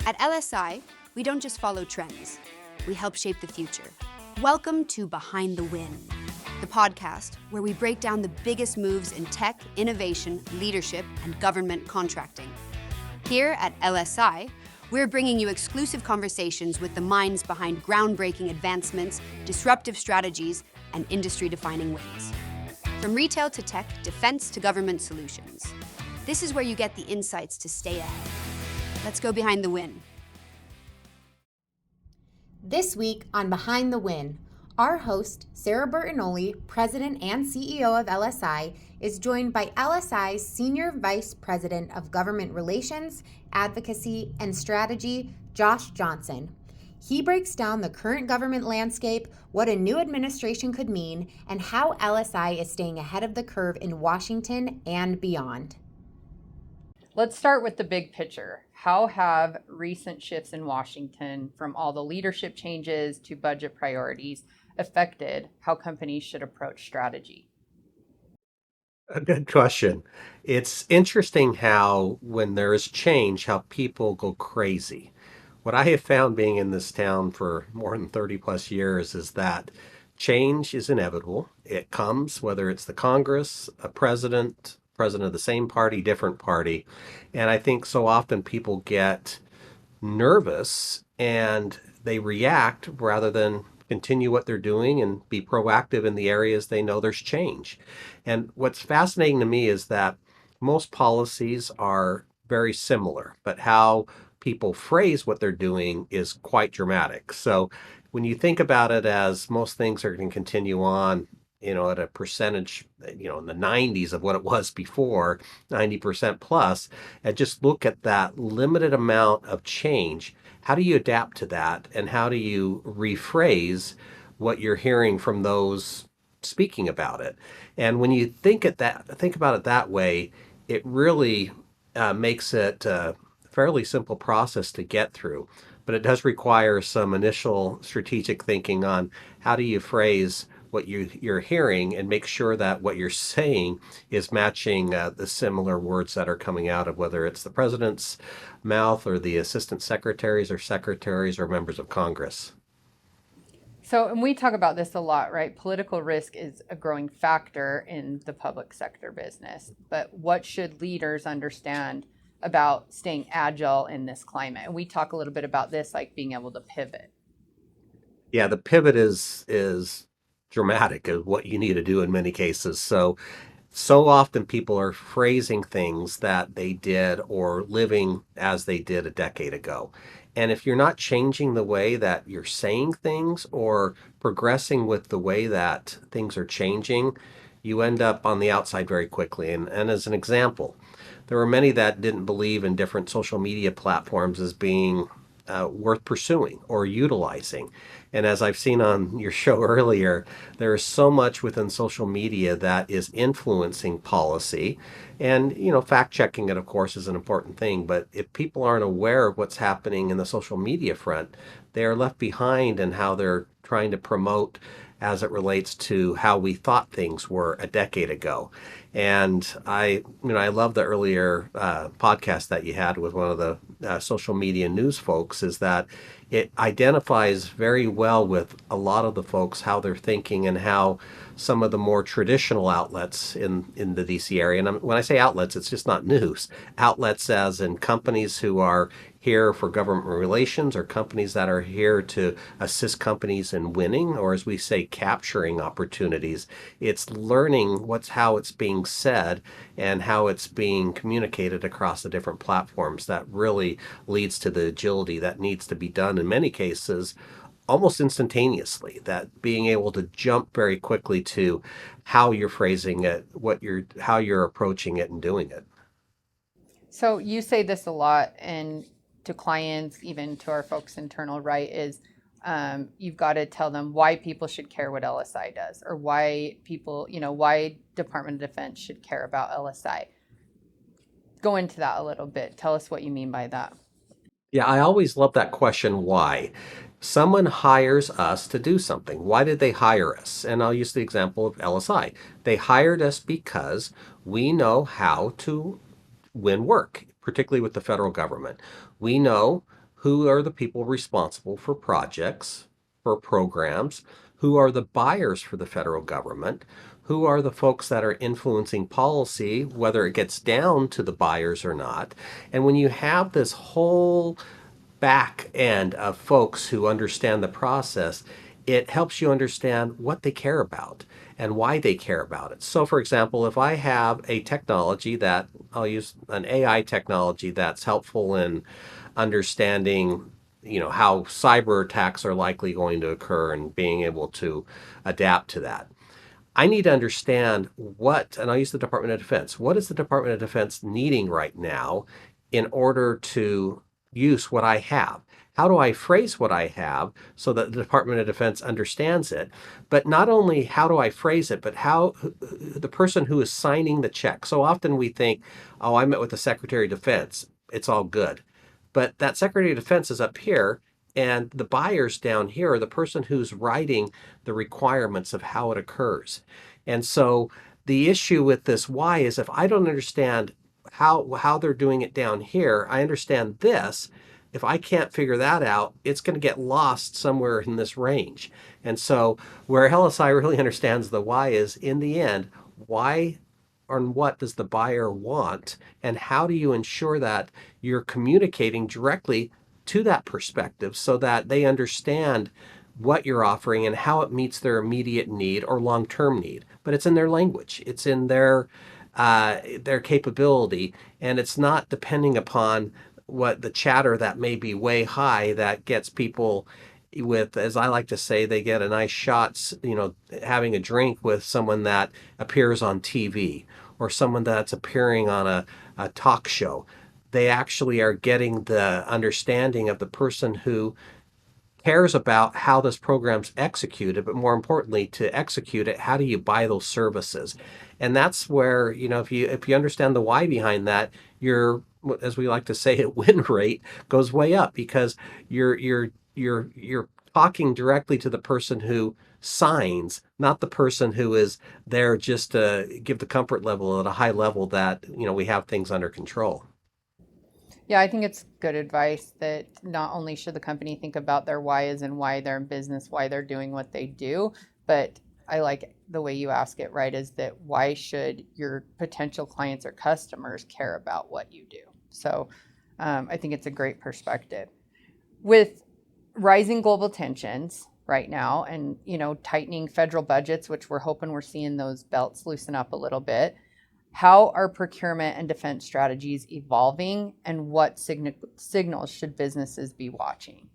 At LSI, we don't just follow trends, we help shape the future. Welcome to Behind the Win, the podcast where we break down the biggest moves in tech, innovation, leadership, and government contracting. Here at LSI, we're bringing you exclusive conversations with the minds behind groundbreaking advancements, disruptive strategies, and industry-defining wins. From retail to tech, defense to government solutions. This is where you get the insights to stay ahead. Let's go behind the win. This week on Behind the Win, our host, Sarah Bertagnolli, President and CEO of LSI, is joined by LSI's Senior Vice President of Government Relations, Advocacy, and Strategy, Josh Johnson. He breaks down the current government landscape, what a new administration could mean, and how LSI is staying ahead of the curve in Washington and beyond. Let's start with the big picture. How have recent shifts in Washington, from all the leadership changes to budget priorities, affected how companies should approach strategy? A good question. It's interesting how, when there is change, how people go crazy. What I have found being in this town for more than 30 plus years is that change is inevitable. It comes, whether it's the Congress, a president of the same party, different party. And I think so often people get nervous and they react rather than continue what they're doing and be proactive in the areas they know there's change. And what's fascinating to me is that most policies are very similar, but how people phrase what they're doing is quite dramatic. So when you think about it as most things are going to continue on, at a percentage, in the 90s of what it was before, 90% plus, and just look at that limited amount of change. How do you adapt to that? And how do you rephrase what you're hearing from those speaking about it? And when you think about it that way, it really makes it a fairly simple process to get through. But it does require some initial strategic thinking on how do you phrase what you're hearing and make sure that what you're saying is matching the similar words that are coming out of whether it's the president's mouth or the assistant secretaries or members of Congress. So, and we talk about this a lot, right? Political risk is a growing factor in the public sector business. But what should leaders understand about staying agile in this climate? And we talk a little bit about this, like being able to pivot. Yeah, the pivot is dramatic of what you need to do in many cases. So often people are phrasing things that they did or living as they did a decade ago. And if you're not changing the way that you're saying things or progressing with the way that things are changing, you end up on the outside very quickly. And as an example, there were many that didn't believe in different social media platforms as being worth pursuing or utilizing. And as I've seen on your show earlier, there is so much within social media that is influencing policy. And, fact checking it, of course, is an important thing. But if people aren't aware of what's happening in the social media front, they are left behind in how they're trying to promote as it relates to how we thought things were a decade ago. And I love the earlier podcast that you had with one of the social media news folks, is that it identifies very well with a lot of the folks, how they're thinking and how some of the more traditional outlets in the DC area, and when I say outlets, it's just not news, outlets as in companies who are here for government relations or companies that are here to assist companies in winning, or as we say, capturing opportunities. It's learning how it's being said and how it's being communicated across the different platforms that really leads to the agility that needs to be done in many cases almost instantaneously, that being able to jump very quickly to how you're phrasing it, how you're approaching it and doing it. So you say this a lot, and to clients, even to our folks internal, right, is you've got to tell them why people should care what LSI does, or why why Department of Defense should care about LSI. Go into that a little bit. Tell us what you mean by that. Yeah, I always love that question, why. Someone hires us to do something. Why did they hire us? And I'll use the example of LSI. They hired us because we know how to win work, particularly with the federal government. We know who are the people responsible for projects, for programs, who are the buyers for the federal government, who are the folks that are influencing policy, whether it gets down to the buyers or not. And when you have this whole back end of folks who understand the process, it helps you understand what they care about and why they care about it. So, for example, if I have a technology that I'll use an AI technology that's helpful in understanding, how cyber attacks are likely going to occur and being able to adapt to that. I need to understand and I'll use the Department of Defense. What is the Department of Defense needing right now in order to use what I have? How do I phrase what I have so that the Department of Defense understands it? But not only how do I phrase it, but how the person who is signing the check. So often we think, oh, I met with the Secretary of Defense. It's all good. But that Secretary of Defense is up here, and the buyers down here are the person who's writing the requirements of how it occurs. And so the issue with this why is if I don't understand how they're doing it down here, I understand this. If I can't figure that out, it's going to get lost somewhere in this range. And so where LSI really understands the why is in the end, why and what does the buyer want, and how do you ensure that you're communicating directly to that perspective so that they understand what you're offering and how it meets their immediate need or long-term need. But it's in their language, it's in their capability, and it's not depending upon what the chatter that may be way high that gets people with, as I like to say, they get a nice shot, having a drink with someone that appears on TV or someone that's appearing on a talk show. They actually are getting the understanding of the person who cares about how this program's executed, but more importantly, to execute it, how do you buy those services? And that's where, if you understand the why behind that, your, as we like to say it, win rate goes way up because you're talking directly to the person who signs, not the person who is there just to give the comfort level at a high level that, we have things under control. Yeah, I think it's good advice that not only should the company think about their whys and why they're in business, why they're doing what they do, but I like the way you ask it, right? Is that why should your potential clients or customers care about what you do? So I think it's a great perspective. With rising global tensions right now and, tightening federal budgets, which we're hoping we're seeing those belts loosen up a little bit, how are procurement and defense strategies evolving, and what signals should businesses be watching?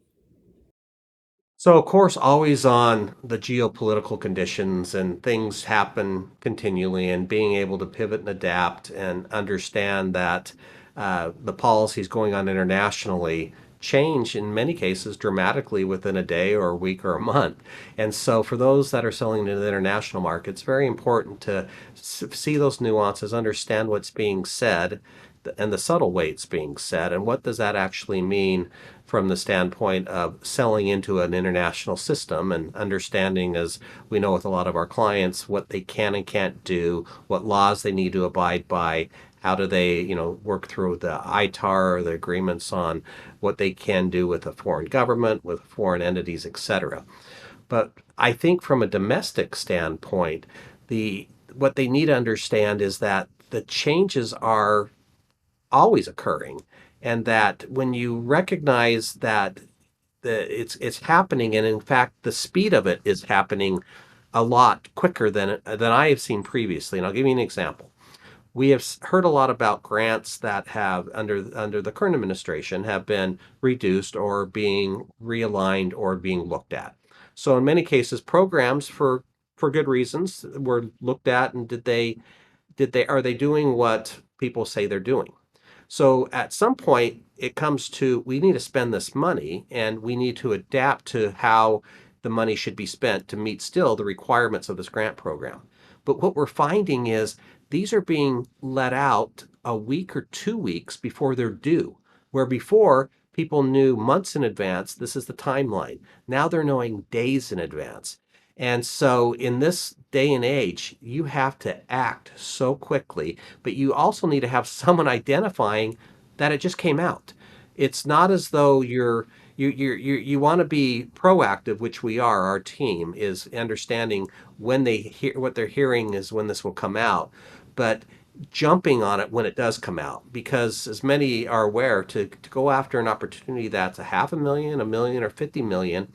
So, of course, always on the geopolitical conditions and things happen continually, and being able to pivot and adapt and understand that the policies going on internationally change in many cases dramatically within a day or a week or a month. And so, for those that are selling to the international market, it's very important to see those nuances, understand what's being said, and the subtle way it's being said, and what does that actually mean from the standpoint of selling into an international system and understanding, as we know with a lot of our clients, what they can and can't do, what laws they need to abide by, how do they, work through the ITAR or the agreements on what they can do with a foreign government, with foreign entities, etc. But I think from a domestic standpoint, what they need to understand is that the changes are always occurring, and that when you recognize that it's happening, and in fact the speed of it is happening a lot quicker than I have seen previously. And I'll give you an example. We have heard a lot about grants that have under the current administration have been reduced or being realigned or being looked at. So in many cases, programs for good reasons were looked at, and are they doing what people say they're doing? So at some point, it comes to we need to spend this money, and we need to adapt to how the money should be spent to meet still the requirements of this grant program. But what we're finding is these are being let out a week or 2 weeks before they're due, where before people knew months in advance, this is the timeline. Now they're knowing days in advance. And so in this day and age, you have to act so quickly, but you also need to have someone identifying that it just came out. It's not as though you want to be proactive, which we are. Our team is understanding when they hear what they're hearing is when this will come out, but jumping on it when it does come out, because as many are aware, to go after an opportunity that's a half a million, a million, or 50 million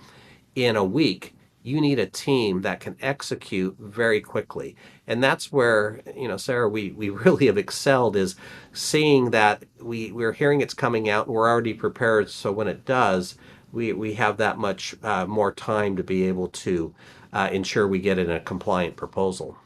in a week, you need a team that can execute very quickly. And that's where, Sarah, we really have excelled, is seeing that we're hearing it's coming out and we're already prepared. So when it does, we have that much more time to be able to ensure we get in a compliant proposal.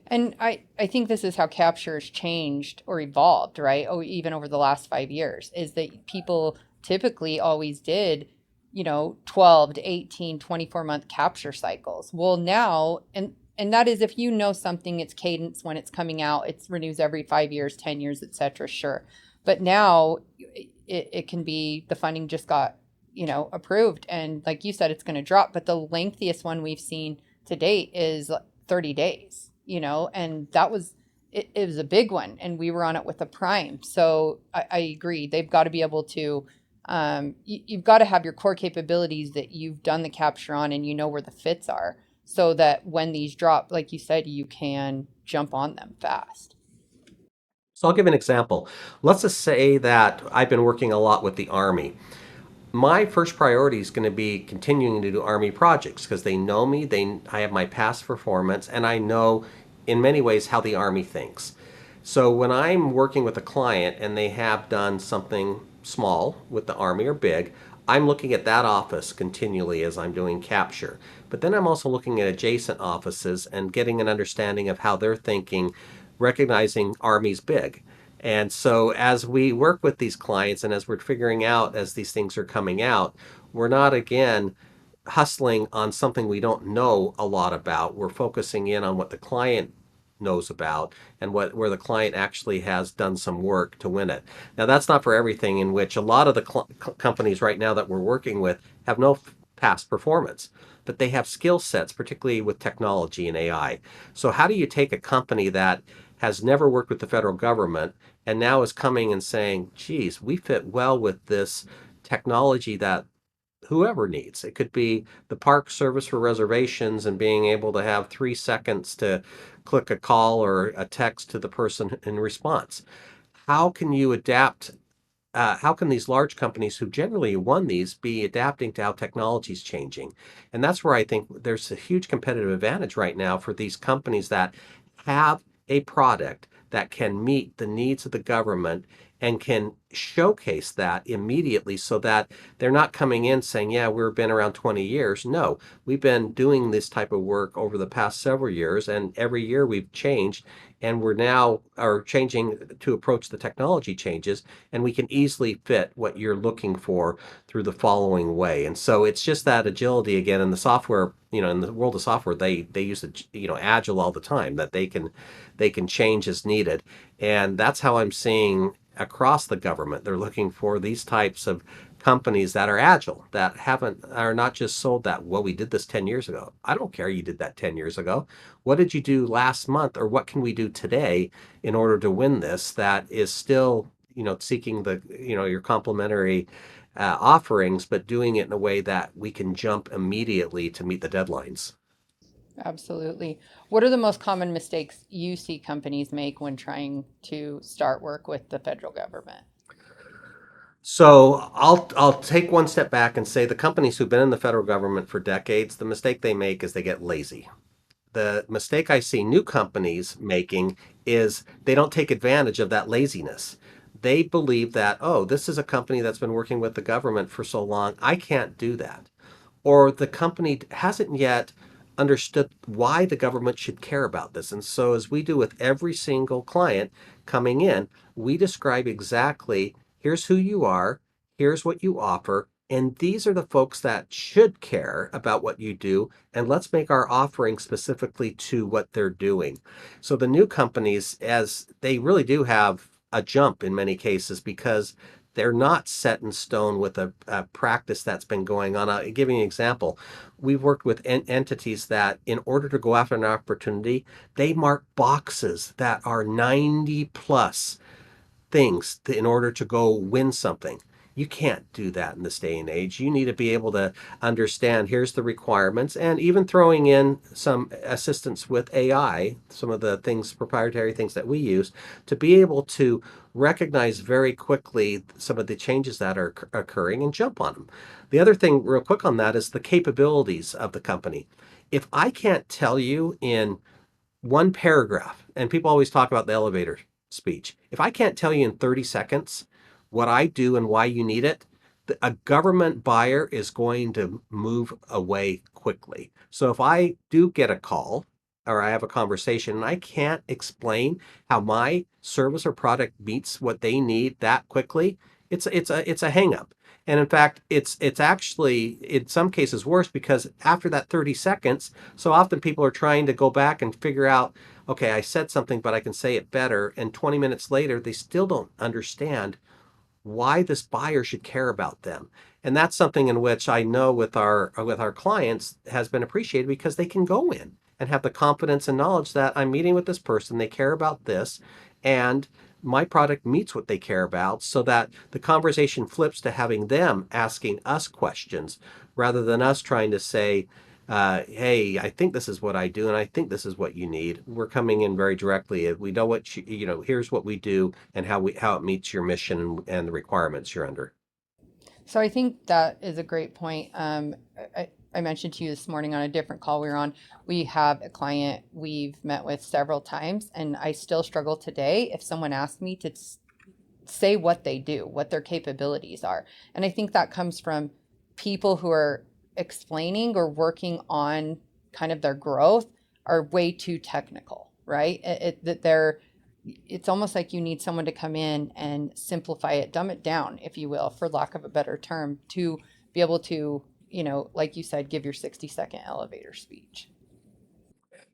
And I think this is how capture has changed or evolved, right? Oh, even over the last 5 years, is that people typically always did, 12 to 18, 24-month capture cycles. Well, now, and that is if you know something, it's cadence when it's coming out, it's renews every 5 years, 10 years, et cetera, sure. But now it can be the funding just got, approved. And like you said, it's going to drop. But the lengthiest one we've seen to date is 30 days, and that was, it was a big one. And we were on it with a prime. So I agree. They've got to be able to, you've got to have your core capabilities that you've done the capture on and you know where the fits are so that when these drop, like you said, you can jump on them fast. So I'll give an example. Let's just say that I've been working a lot with the Army. My first priority is going to be continuing to do Army projects because they know me, I have my past performance, and I know in many ways how the Army thinks. So when I'm working with a client and they have done something small with the Army or big, I'm looking at that office continually as I'm doing capture. But then I'm also looking at adjacent offices and getting an understanding of how they're thinking, recognizing Army's big. And so as we work with these clients and as we're figuring out as these things are coming out, we're not again hustling on something we don't know a lot about. We're focusing in on what the client knows about and where the client actually has done some work to win it. Now that's not for everything, in which a lot of the companies right now that we're working with have no past performance, but they have skill sets, particularly with technology and AI. So how do you take a company that has never worked with the federal government and now is coming and saying, geez, we fit well with this technology that whoever needs? It could be the park service for reservations and being able to have 3 seconds to click a call or a text to the person in response. How can you adapt? How can these large companies who generally won these be adapting to how technology is changing? And that's where I think there's a huge competitive advantage right now for these companies that have a product that can meet the needs of the government and can showcase that immediately so that they're not coming in saying, yeah, we've been around 20 years. No, we've been doing this type of work over the past several years, and every year we've changed, and we're now are changing to approach the technology changes, and we can easily fit what you're looking for through the following way. And so it's just that agility again in the software, in the world of software, they use agile all the time, that they can change as needed. And that's how I'm seeing across the government. They're looking for these types of companies that are agile, that are not just sold that, well, we did this 10 years ago. I don't care you did that 10 years ago. What did you do last month, or what can we do today in order to win this, that is still, seeking your complementary offerings, but doing it in a way that we can jump immediately to meet the deadlines. Absolutely. What are the most common mistakes you see companies make when trying to start work with the federal government? So I'll take one step back and say the companies who've been in the federal government for decades, the mistake they make is they get lazy. The mistake I see new companies making is they don't take advantage of that laziness. They believe that, oh, this is a company that's been working with the government for so long, I can't do that. Or the company hasn't yet understood why the government should care about this. And so, as we do with every single client coming in, we describe exactly, here's who you are, here's what you offer, and these are the folks that should care about what you do, and let's make our offering specifically to what they're doing. So the new companies, as they really do have a jump in many cases, because they're not set in stone with a practice that's been going on. I'll give you an example. We've worked with entities that, in order to go after an opportunity, they mark boxes that are 90 plus things in order to go win something. You can't do that in this day and age. You need to be able to understand here's the requirements, and even throwing in some assistance with AI, some of the things, proprietary things that we use, to be able to recognize very quickly some of the changes that are occurring and jump on them. The other thing, real quick on that, is the capabilities of the company. If I can't tell you in one paragraph, and people always talk about the elevator speech. If I can't tell you in 30 seconds what I do and why you need it, a government buyer is going to move away quickly. So if I do get a call or I have a conversation and I can't explain how my service or product meets what they need that quickly, it's a hang up. And in fact, it's actually in some cases worse, because after that 30 seconds, so often people are trying to go back and figure out, okay, I said something, but I can say it better. And 20 minutes later, they still don't understand why this buyer should care about them. And that's something in which I know with our clients has been appreciated, because they can go in and have the confidence and knowledge that I'm meeting with this person, they care about this, and my product meets what they care about, so that the conversation flips to having them asking us questions rather than us trying to say, hey, I think this is what I do, and I think this is what you need. We're coming in very directly. We know what here's what we do and how it meets your mission and the requirements you're under. So I think that is a great point. I mentioned to you this morning on a different call we were on, we have a client we've met with several times, and I still struggle today if someone asked me to say what they do, what their capabilities are. And I think that comes from people who are explaining or working on kind of their growth are way too technical, right? That they're it's almost like you need someone to come in and simplify it, dumb it down, if you will, for lack of a better term, to be able to, like you said, give your 60-second elevator speech.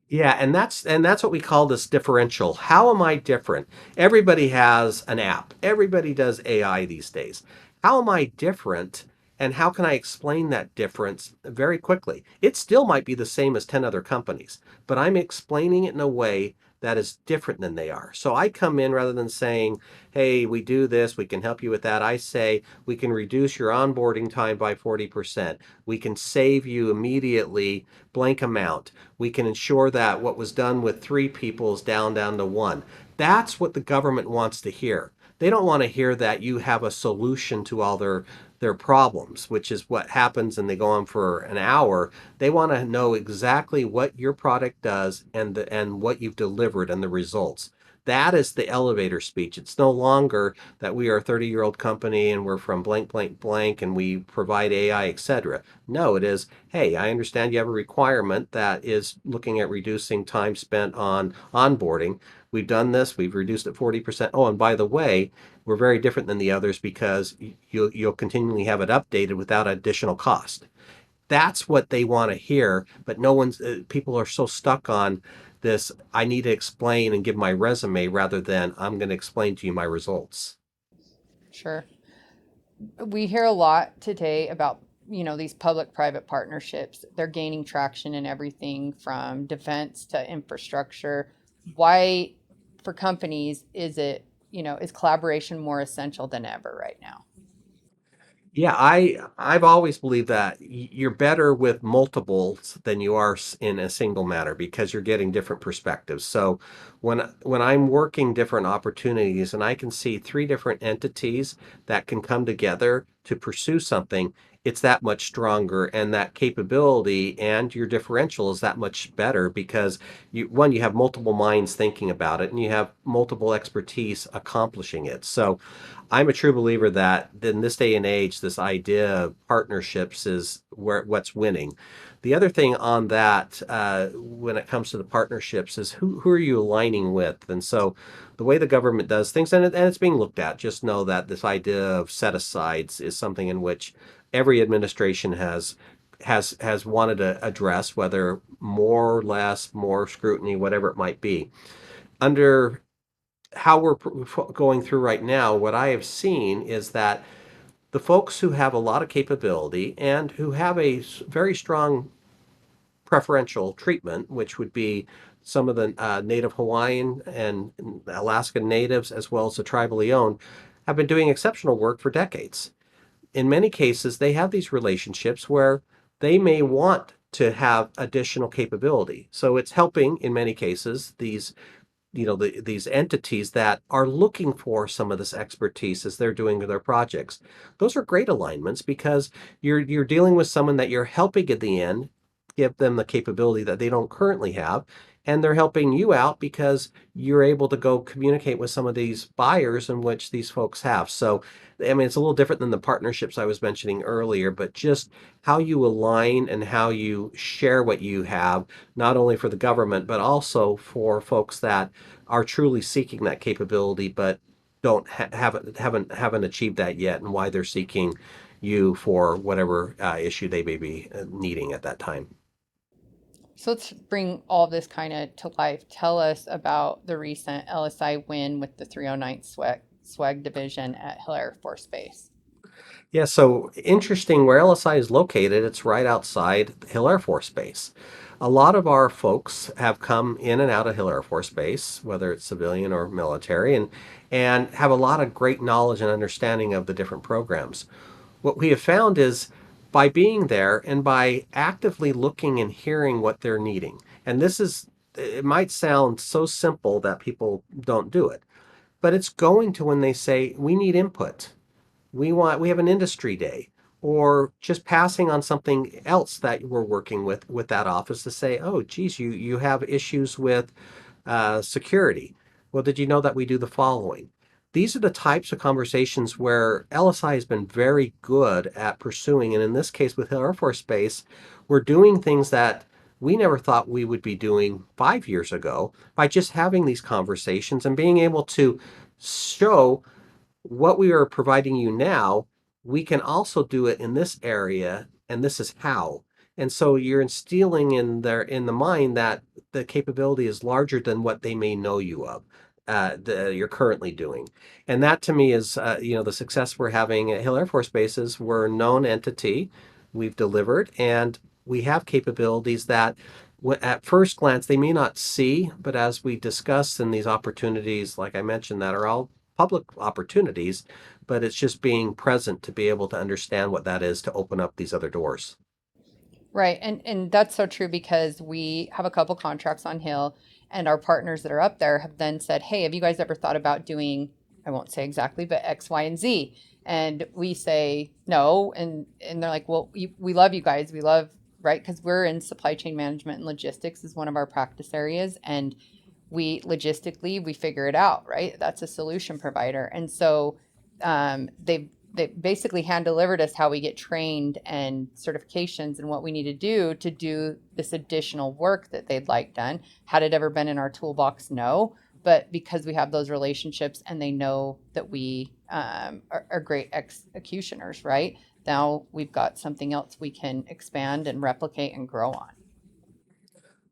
Yeah, and that's what we call this differential. How am I different? Everybody has an app. Everybody does AI these days. How am I different? And how can I explain that difference very quickly? It still might be the same as 10 other companies, but I'm explaining it in a way that is different than they are. So I come in, rather than saying, hey, we do this, we can help you with that, I say, we can reduce your onboarding time by 40%. We can save you immediately blank amount. We can ensure that what was done with 3 people is down to 1. That's what the government wants to hear. They don't want to hear that you have a solution to all their problems, which is what happens, and they go on for an hour. They want to know exactly what your product does and what you've delivered and the results. That is the elevator speech. It's no longer that we are a 30-year-old company and we're from blank, blank, blank, and we provide AI, etc. No, it is, hey, I understand you have a requirement that is looking at reducing time spent on onboarding. We've done this, we've reduced it 40%. Oh, and by the way, we're very different than the others because you'll continually have it updated without additional cost. That's what they want to hear, but no one's people are so stuck on this, I need to explain and give my resume, rather than I'm going to explain to you my results. Sure. We hear a lot today about, these public-private partnerships. They're gaining traction in everything from defense to infrastructure. Why, for companies, is collaboration more essential than ever right now? Yeah, I've always believed that you're better with multiples than you are in a single matter, because you're getting different perspectives. So when I'm working different opportunities and I can see 3 different entities that can come together to pursue something, it's that much stronger, and that capability and your differential is that much better, because you have multiple minds thinking about it, and you have multiple expertise accomplishing it. So I'm a true believer that in this day and age, this idea of partnerships is what's winning. The other thing on that, when it comes to the partnerships, is who are you aligning with? And so, the way the government does things, and it's being looked at, just know that this idea of set asides is something in which every administration has wanted to address, whether more or less, more scrutiny, whatever it might be. Under how we're going through right now, what I have seen is that the folks who have a lot of capability and who have a very strong preferential treatment, which would be some of the Native Hawaiian and Alaska Natives, as well as the tribally owned, have been doing exceptional work for decades. In many cases, they have these relationships where they may want to have additional capability. So it's helping, in many cases, these entities that are looking for some of this expertise as they're doing their projects. Those are great alignments because you're dealing with someone that you're helping at the end, give them the capability that they don't currently have, and they're helping you out because you're able to go communicate with some of these buyers in which these folks have. So, I mean, it's a little different than the partnerships I was mentioning earlier, but just how you align and how you share what you have, not only for the government, but also for folks that are truly seeking that capability, but don't haven't achieved that yet, and why they're seeking you for whatever issue they may be needing at that time. So let's bring all this kind of to life. Tell us about the recent LSI win with the 309th SWAG division at Hill Air Force Base. Yeah, so interesting where LSI is located, it's right outside Hill Air Force Base. A lot of our folks have come in and out of Hill Air Force Base, whether it's civilian or military, and have a lot of great knowledge and understanding of the different programs. What we have found is by being there and by actively looking and hearing what they're needing, and it might sound so simple that people don't do it, but it's going to when they say, we need input, we have an industry day, or just passing on something else that we're working with that office to say, oh geez, you have issues with security. Well, did you know that we do the following? These are the types of conversations where LSI has been very good at pursuing, and in this case with Hill Air Force Base, we're doing things that we never thought we would be doing 5 years ago by just having these conversations and being able to show what we are providing you now, we can also do it in this area, and this is how. And so you're instilling in the mind that the capability is larger than what they may know you of. You're currently doing, and that to me is the success we're having at Hill Air Force Bases. We're a known entity, we've delivered, and we have capabilities that at first glance they may not see, but as we discuss in these opportunities, like I mentioned, that are all public opportunities, but it's just being present to be able to understand what that is to open up these other doors. Right. And that's so true because we have a couple contracts on Hill and our partners that are up there have then said, hey, have you guys ever thought about doing, I won't say exactly, but X, Y, and Z? And we say no. And they're like, well, we love you guys. We love, right? Because we're in supply chain management and logistics is one of our practice areas. And we logistically, we figure it out, right? That's a solution provider. And so they basically hand delivered us how we get trained and certifications and what we need to do this additional work that they'd like done. Had it ever been in our toolbox? No. But because we have those relationships and they know that we are great executioners, right? Now we've got something else we can expand and replicate and grow on.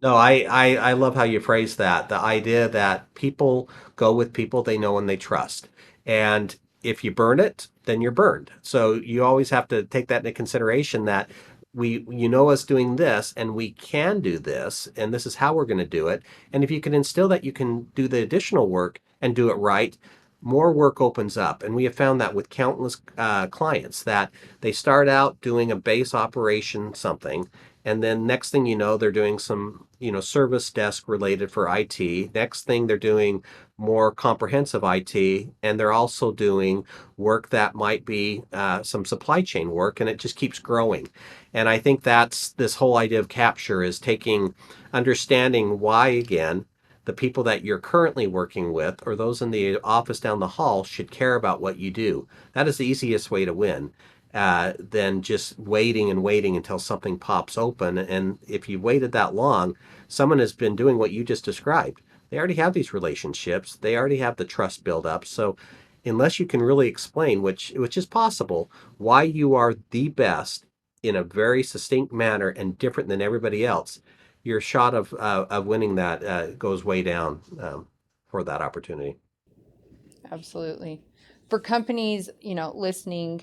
No, I love how you phrase that. The idea that people go with people they know and they trust. And if you burn it, then you're burned. So you always have to take that into consideration that you know us doing this and we can do this and this is how we're going to do it. And if you can instill that you can do the additional work and do it right, more work opens up. And we have found that with countless clients that they start out doing a base operation something, and then next thing you know, they're doing some, service desk related for IT. Next thing they're doing more comprehensive IT, and they're also doing work that might be some supply chain work, and it just keeps growing. And I think that's this whole idea of capture is understanding why, again, the people that you're currently working with or those in the office down the hall should care about what you do. That is the easiest way to win than just waiting and waiting until something pops open. And if you waited that long, someone has been doing what you just described. They already have these relationships. They already have the trust build up. So unless you can really explain, which is possible, why you are the best in a very succinct manner and different than everybody else, your shot of winning that goes way down for that opportunity. Absolutely. For companies, listening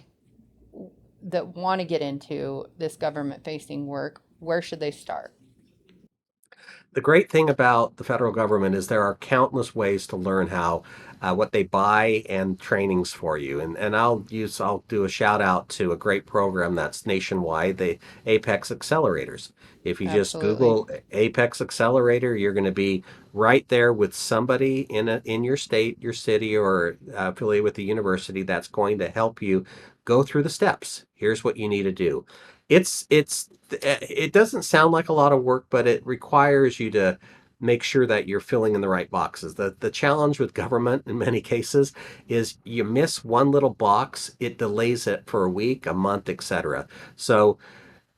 that want to get into this government facing work, where should they start? The great thing about the federal government is there are countless ways to learn how what they buy and trainings for you. And I'll do a shout out to a great program that's nationwide, the Apex Accelerators. If you just Absolutely. Google Apex Accelerator, you're going to be right there with somebody in your state, your city, or affiliated with the university that's going to help you go through the steps. Here's what you need to do. It doesn't sound like a lot of work, but it requires you to make sure that you're filling in the right boxes. The challenge with government in many cases is you miss one little box, it delays it for a week, a month, etc. So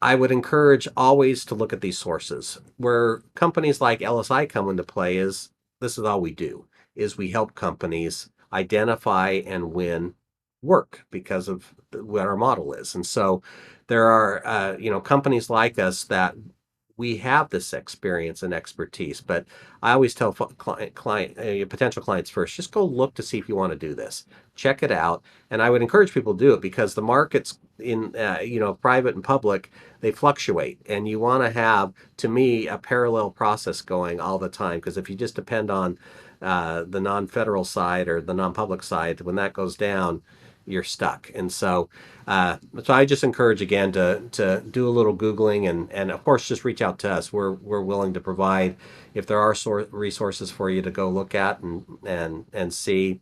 I would encourage always to look at these sources. Where companies like LSI come into play is this is all we do is we help companies identify and win work because of what our model is. And so there are companies like us that we have this experience and expertise, but I always tell potential clients first, just go look to see if you want to do this. Check it out, and I would encourage people to do it because the markets in private and public, they fluctuate, and you want to have, to me, a parallel process going all the time. Because if you just depend on the non-federal side or the non-public side, when that goes down, you're stuck. And so I just encourage again to do a little Googling and of course just reach out to us. We're willing to provide if there are resources for you to go look at and see.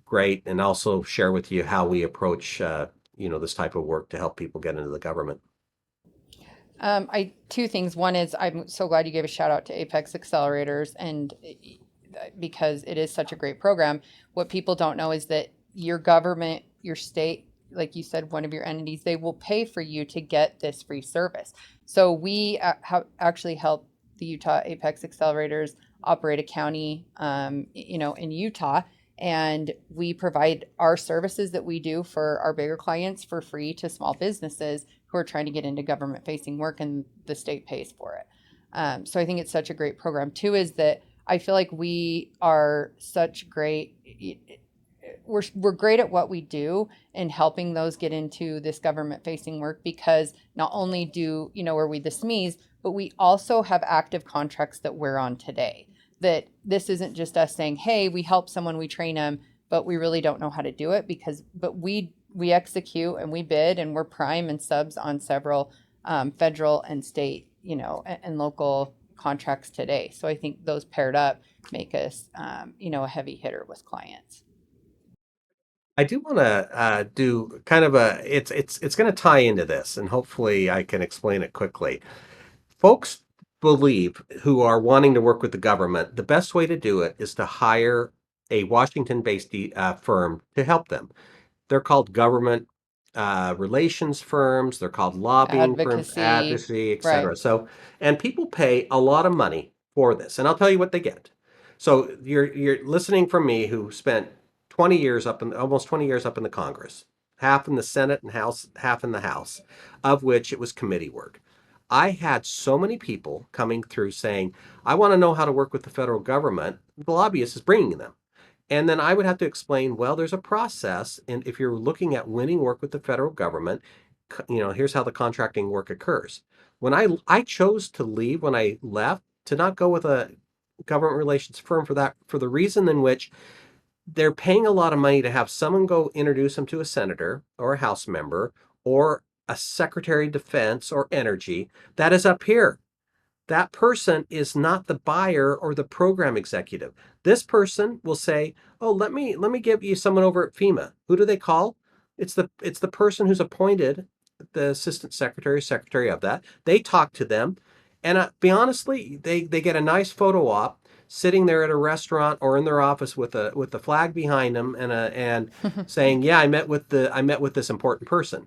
Great, and also share with you how we approach this type of work to help people get into the government. I two things. One is I'm so glad you gave a shout out to Apex Accelerators, and because it is such a great program. What people don't know is that your government, your state, like you said, one of your entities, they will pay for you to get this free service. So we actually help the Utah Apex Accelerators operate a county, in Utah. And we provide our services that we do for our bigger clients for free to small businesses who are trying to get into government facing work, and the state pays for it. So I think it's such a great program. Two is that I feel like we are such great. We're great at what we do and helping those get into this government facing work, because not only are we the SMEs, but we also have active contracts that we're on today. That this isn't just us saying, hey, we help someone, we train them, but we really don't know how to do it but we execute and we bid, and we're prime and subs on several federal and state, and local contracts today. So I think those paired up make us, a heavy hitter with clients. I do want to do kind of it's going to tie into this, and hopefully I can explain it quickly. Folks believe who are wanting to work with the government, the best way to do it is to hire a Washington-based firm to help them. They're called government relations firms. They're called lobbying firms, Advocacy, advocacy, right? etc. So, and people pay a lot of money for this, and I'll tell you what they get. So you're listening from me, who spent 20 years almost 20 years up in the Congress, half in the Senate and House, half in the House, of which it was committee work. I had so many people coming through saying, I want to know how to work with the federal government. The lobbyist is bringing them. And then I would have to explain, well, there's a process. And if you're looking at winning work with the federal government, here's how the contracting work occurs. When I chose to leave when I left, to not go with a government relations firm for the reason in which they're paying a lot of money to have someone go introduce them to a senator or a House member or a Secretary of Defense or Energy that is up here. That person is not the buyer or the program executive. This person will say, "Oh, let me give you someone over at FEMA." Who do they call? It's the person who's appointed, the assistant secretary of that. They talk to them, and be honestly, they get a nice photo op sitting there at a restaurant or in their office with the flag behind them and saying, "Yeah, I met with this important person."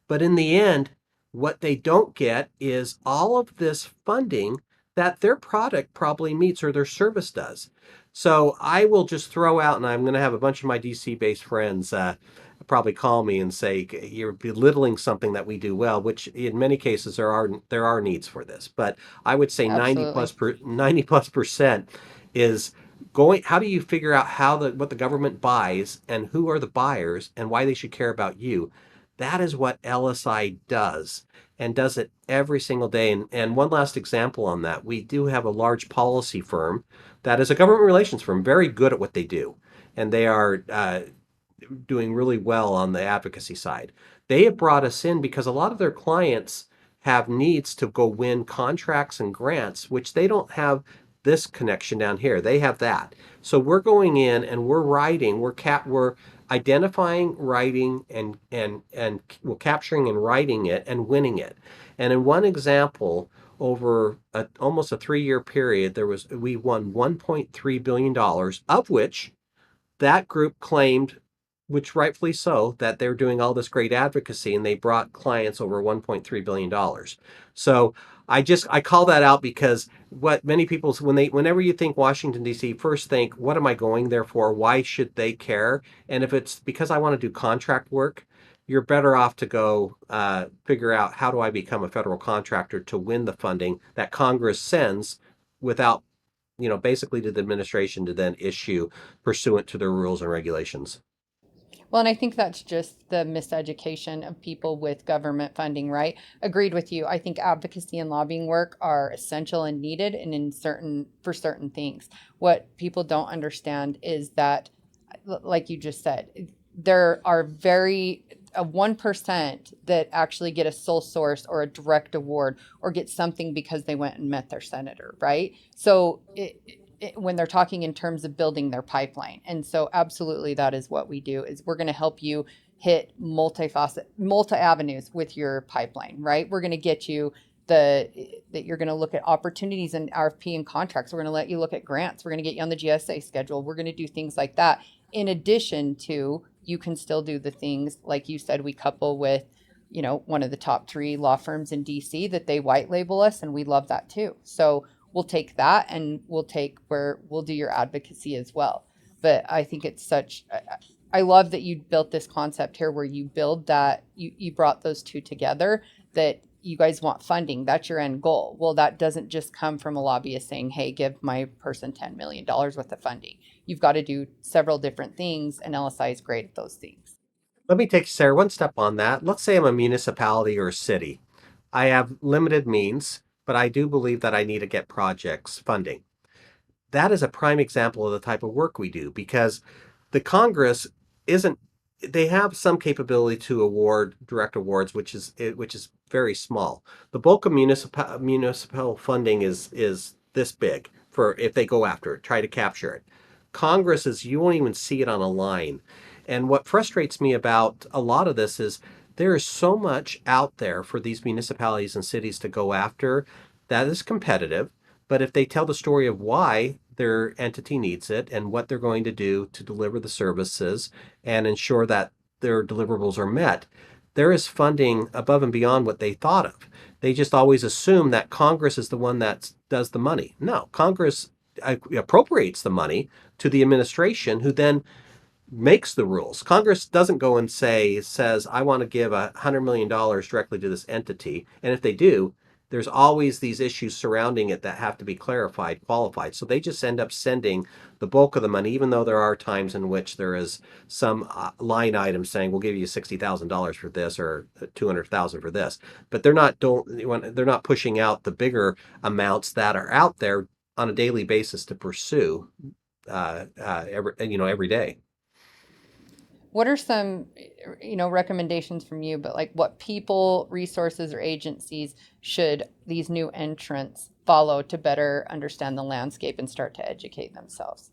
But in the end, what they don't get is all of this funding that their product probably meets or their service does. So I will just throw out, and I'm going to have a bunch of my DC-based friends probably call me and say, you're belittling something that we do well, which in many cases there are needs for this. But I would say Absolutely. 90+% is going. How do you figure out what the government buys and who are the buyers and why they should care about you? That is what LSI does. and does it every single day. And one last example on that, we do have a large policy firm that is a government relations firm, very good at what they do. And they are doing really well on the advocacy side. They have brought us in because a lot of their clients have needs to go win contracts and grants, which they don't have this connection down here. They have that. So we're going in and we're writing, we're identifying, writing, and we're capturing and writing it and winning it. And in one example, over almost a 3-year period, we won $1.3 billion, of which that group claimed, which rightfully so, that they're doing all this great advocacy, and they brought clients over $1.3 billion. So I call that out because what many people, whenever you think Washington D.C., first think, what am I going there for? Why should they care? And if it's because I want to do contract work, you're better off to go figure out, how do I become a federal contractor to win the funding that Congress sends without, basically to the administration to then issue pursuant to their rules and regulations. Well, and I think that's just the miseducation of people with government funding, right? Agreed with you. I think advocacy and lobbying work are essential and needed and for certain things. What people don't understand is that, like you just said, there are very a 1% that actually get a sole source or a direct award or get something because they went and met their senator, right? So when they're talking in terms of building their pipeline. And so absolutely that is what we do, is we're going to help you hit multi avenues with your pipeline, right? We're going to get you that you're going to look at opportunities in RFP and contracts. We're going to let you look at grants. We're going to get you on the GSA schedule. We're going to do things like that. In addition to, you can still do the things, like you said, we couple with, one of the top 3 law firms in DC that they white label us, and we love that too. So we'll take that and we'll do your advocacy as well. But I think I love that you built this concept here where you build that, you brought those two together, that you guys want funding. That's your end goal. Well, that doesn't just come from a lobbyist saying, hey, give my person $10 million worth of funding. You've got to do several different things, and LSI is great at those things. Let me take Sarah one step on that. Let's say I'm a municipality or a city. I have limited means, but I do believe that I need to get projects funding. That is a prime example of the type of work we do, because the Congress isn't, they have some capability to award direct awards, which is very small. The bulk of municipal funding is this big, for if they go after it, try to capture it. Congress is, you won't even see it on a line. And what frustrates me about a lot of this is there is so much out there for these municipalities and cities to go after that is competitive. But if they tell the story of why their entity needs it and what they're going to do to deliver the services and ensure that their deliverables are met, there is funding above and beyond what they thought of. They just always assume that Congress is the one that does the money. No, Congress appropriates the money to the administration, who then makes the rules. Congress doesn't go and says, I want to give $100 million directly to this entity. And if they do, there's always these issues surrounding it that have to be qualified. So they just end up sending the bulk of the money, even though there are times in which there is some line item saying, we'll give you $60,000 for this or $200,000 for this. But they're not pushing out the bigger amounts that are out there on a daily basis to pursue every day. What are some, recommendations from you, but like what people, resources, or agencies should these new entrants follow to better understand the landscape and start to educate themselves?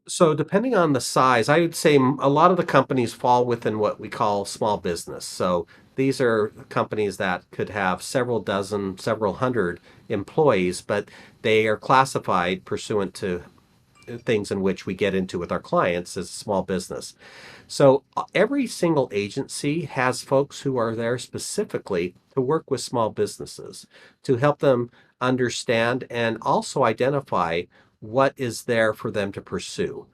So depending on the size, I would say a lot of the companies fall within what we call small business. So these are companies that could have several dozen, several hundred employees, but they are classified pursuant to things in which we get into with our clients as small business. So every single agency has folks who are there specifically to work with small businesses, to help them understand and also identify what is there for them to pursue.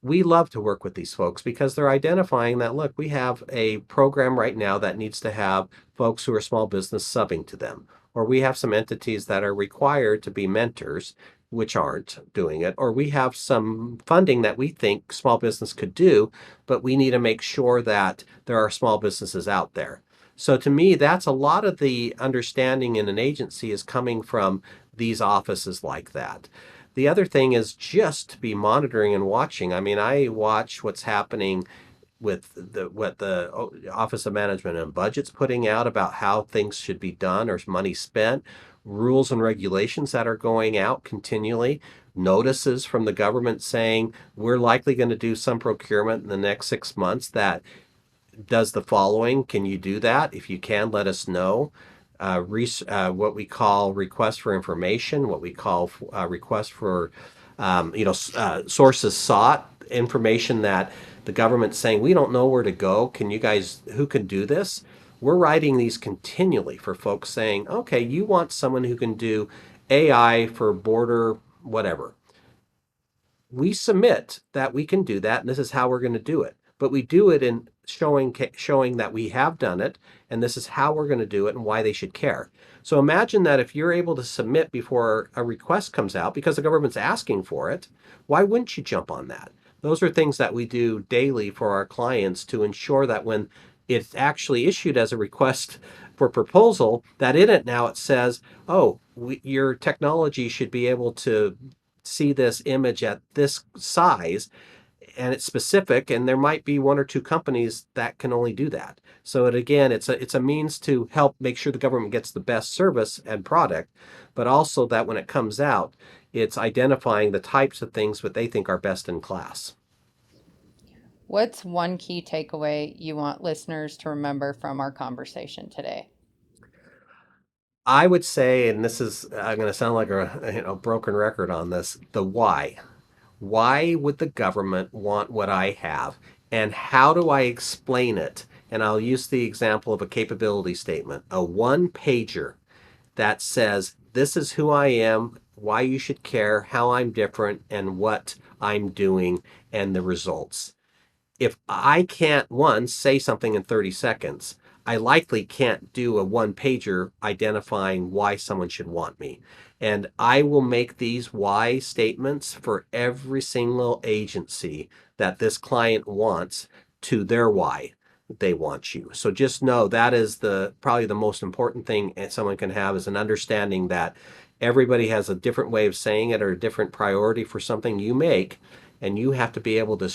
We love to work with these folks because they're identifying that, look, we have a program right now that needs to have folks who are small business subbing to them, or we have some entities that are required to be mentors, which aren't doing it, or we have some funding that we think small business could do, but we need to make sure that there are small businesses out there. So to me, that's a lot of the understanding in an agency is coming from these offices like that. The other thing is just to be monitoring and watching. I mean, I watch what's happening with what the Office of Management and Budget's putting out about how things should be done or money spent, rules and regulations that are going out continually, notices from the government saying we're likely going to do some procurement in the next 6 months that does the following. Can you do that? If you can, let us know. What we call request for information, what we call request for sources sought, information that the government's saying we don't know where to go. Can you guys, who can do this? We're writing these continually for folks saying, okay, you want someone who can do AI for border whatever. We submit that we can do that, and this is how we're going to do it. But we do it in showing that we have done it, and this is how we're going to do it and why they should care. So imagine that if you're able to submit before a request comes out because the government's asking for it, why wouldn't you jump on that? Those are things that we do daily for our clients to ensure that when it's actually issued as a request for proposal, that in it now it says, oh, your technology should be able to see this image at this size and it's specific, and there might be one or two companies that can only do that. So it's a means to help make sure the government gets the best service and product, but also that when it comes out, it's identifying the types of things that they think are best in class. What's one key takeaway you want listeners to remember from our conversation today? I would say, and this is I'm going to sound like a broken record on this, the why. Why would the government want what I have? And how do I explain it? And I'll use the example of a capability statement, a one pager that says, this is who I am, why you should care, how I'm different, and what I'm doing, and the results. If I can't, one, say something in 30 seconds, I likely can't do a one pager identifying why someone should want me. And I will make these why statements for every single agency that this client wants to their why they want you. So just know that is probably the most important thing someone can have is an understanding that everybody has a different way of saying it or a different priority for something you make. And you have to be able to,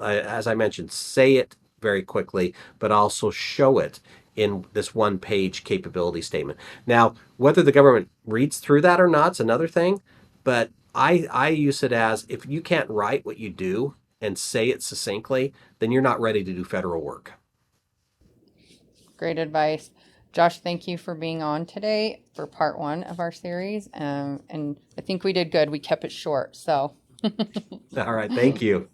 as I mentioned, say it very quickly, but also show it in this one page capability statement. Now, whether the government reads through that or not is another thing, but I use it as if you can't write what you do and say it succinctly, then you're not ready to do federal work. Great advice. Josh, thank you for being on today for part 1 of our series. And I think we did good. We kept it short. So. All right. Thank you.